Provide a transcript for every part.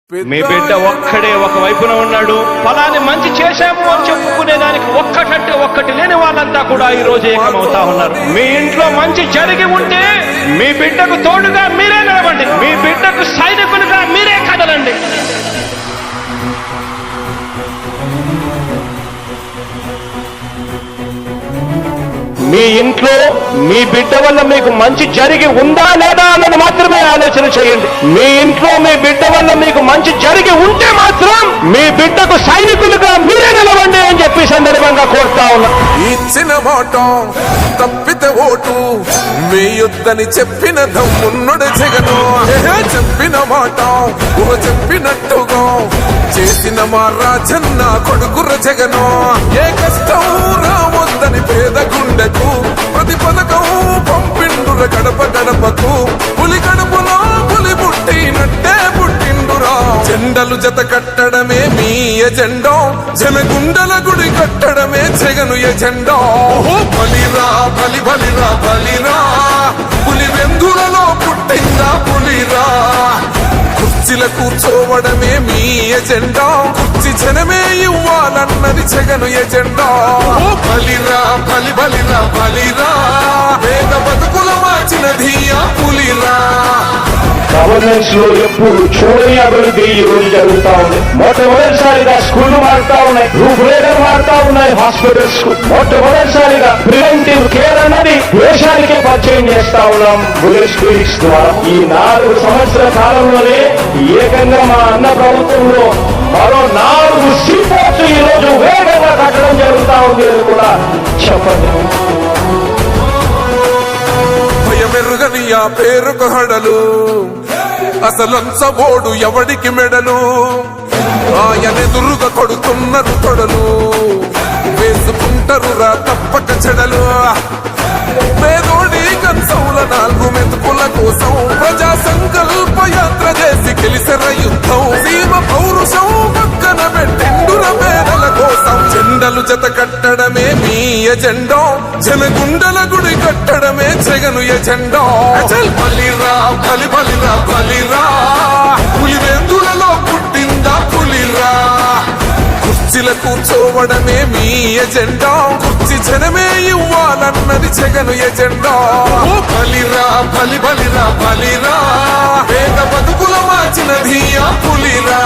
మీ బిడ్డ ఒక్కడే ఒక వైపున ఉన్నాడు. ఫలాన్ని మంచి చేశాము అని చెప్పుకునే దానికి ఒక్కటంటే ఒక్కటి లేని వాళ్ళంతా కూడా ఈ రోజు ఏకమవుతా ఉన్నారు. మీ ఇంట్లో మంచి జరిగి ఉంటే మీ బిడ్డకు తోడుగా మీరే నిలబండి, మీ బిడ్డకు సైనికులుగా మీరే కదలండి. మీ ఇంట్లో మీ బిడ్డ వల్ల మీకు మంచి జరిగి ఉందా లేదా అన్నది మాత్రమే ఆలోచన చేయండి. మీ ఇంట్లో మీ బిడ్డ వల్ల మీకు మంచి జరిగి ఉంటే మాత్రం మీ బిడ్డకు సైనికులుగా మీరే నిలవండి అని చెప్పి సందర్భంగా కోరుతా ఉన్నా. ఇచ్చిన మాట తప్పితే ఓటు వేయొద్దని చెప్పిన దమ్మున్నడు జగను. చెప్పిన మాట చెప్పినట్టుగా చేసిన మా రాజన్న కొడుకుర జగను. ఏ కష్టం రావద్దని పేద గుండెకు ప్రతి పథకం పంపిండుర గడప గడపకు. పులి గడపలో పులి పుట్టినట్టే పుట్టిండురా. జెండలు జత కట్టడమే మీ ఎజెండా, జనగుండల గుడి కట్టడమే జగను ఎజెండా. బలిరా బలి బలిరా బలిరా, పులి వెందులలో పుట్టిందా పులిరా. కుర్చీల కూర్చోవడమే మీ ఎజెండా, కుర్చీ జనమే ఇవ్వాలన్నది జగను ఎజెండా. బలిరా బలి బలిరా బలిరా, పేద బతుకుల మార్చినది ఆ పులిరా. గవర్నెన్స్ లో ఎప్పుడు చూడని అభివృద్ధి ఈ రోజు జరుగుతా ఉంది. మొట్టమొదటిసారిగా స్కూళ్లు మారుతా ఉన్నాయి, రూపురేఖలు మారుతా ఉన్నాయి. హాస్పిటల్స్ కు మొట్టమొదటిసారిగా ప్రివెంటివ్ కేర్ అన్నది దేశానికి పరిచయం చేస్తా ఉన్నాం బుల్లెట్ క్లినిక్స్ ద్వారా. ఈ 4 సంవత్సరాల కాలంలోనే ఏకంగా మా అన్న ప్రభుత్వంలో మరో 4 సీపోర్ట్స్ ఈ రోజు వేగంగా కట్టడం జరుగుతా ఉంది అని కూడా చెప్పండి. భయమెరుగని ఆ పేరుకు హడలు, అసలంచబోడు ఎవడికి మెడలు. ఆయనెదురుగా కొడుతున్నారు తొడలు, వేసుకుంటారు రా తప్పక చెడలు. పేదోడి కంచంల 4 మెతుకుల కోసం ప్రజా సంకల్ప యాత్ర చేసి గెలిసెర యుద్ధం. సీమ పౌరుషం పక్కన పెట్టిండుర పేదల కోసం. జెండలు జత కట్టడమే మీ ఎజెండా, జనగుండల గుడి కట్టడమే జగను ఎజెండా. బలిరా బలి బలిరా బలిరా, పులివెందులలో పుట్టిందా పులిరా. కుర్చీల కూర్చోవడమే మీ ఎజెండా, కుర్చీ జనమే ఇవ్వాలన్నది జగను ఎజెండా. బలిరా బలి బలిరా బలిరా, పేద బతుకుల మార్చినది ఆ పులిరా.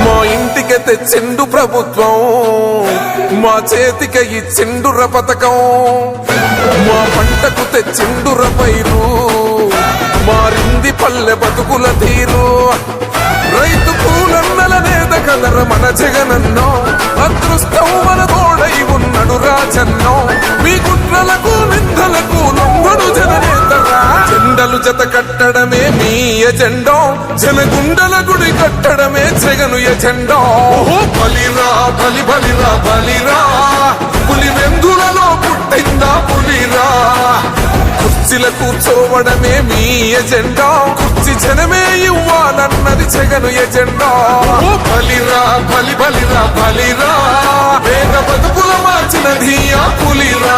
మా ఇంటికి తెచ్చిండు ప్రభుత్వం, మా చేతికి ఇచ్చిండుర పథకం. మా పంటకు తెచ్చిండుర పైరు, మారింది పల్లె బతుకుల తీరు. రైతు పూలన్నల నేత కలర మన జగనన్నో, అదృష్టం మన తోడై ఉన్నడు రాజన్నో. మీ కుట్రలకు నిందలకు లొంగడు జననేతరా. జెండలు జత కట్టడమే మీ ఎజెండా, జనగుండల గుడి కట్టడమే జగను ఎజెండా. బలిరా బలి బలిరా బలిరా, పులి వెందులలో పుట్టిందా పులిరా. కుర్చీల కూర్చోవడమే మీ ఎజెండా, కుర్చీ జనమే ఇవ్వాలన్నది జగను ఎజెండా. బలిరా బలి బలిరా బలిరా, పేద బతుకుల మార్చినది ఆ పులిరా.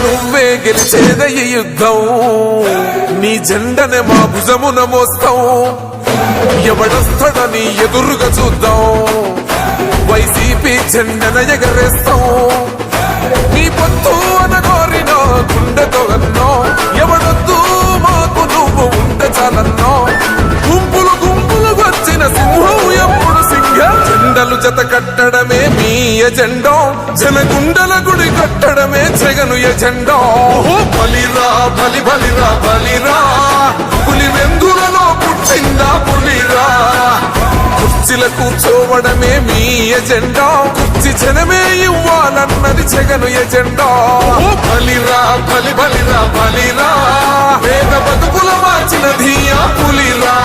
నువ్వే గెలిచేద ఈ యుద్ధం, నీ జెండనే మా భుజమున మోస్తాం. ఎవడొస్తాడని ఎదురుగా చూద్దాం, వైసీపీ జెండన ఎగరేస్తాం. నీ పొత్తు అనగోరిన గుండెతో అన్నో, ఎవడొద్దు మాకు నువ్వు ఉంటే చాలన్నో. గుంపులు గుంపులు వచ్చిన సింహం ఎప్పుడు సింహ. జెండలు జత కట్టడమే మీ ఎజెండా, జనగుండల గుడి కట్టడమే జగను ఎజెండా. బలిరా బలి బలిరా బలిరా, పులి వెందులలో పుట్టిందా పులిరా. కుర్చీల కూర్చోవడమే మీ ఎజెండా, కుర్చీ జనమే ఇవ్వాలన్నది జగను ఎజెండా. బలిరా బలి బలిరా బలిరా, పేద బతుకుల మార్చినది ఆ పులిరా.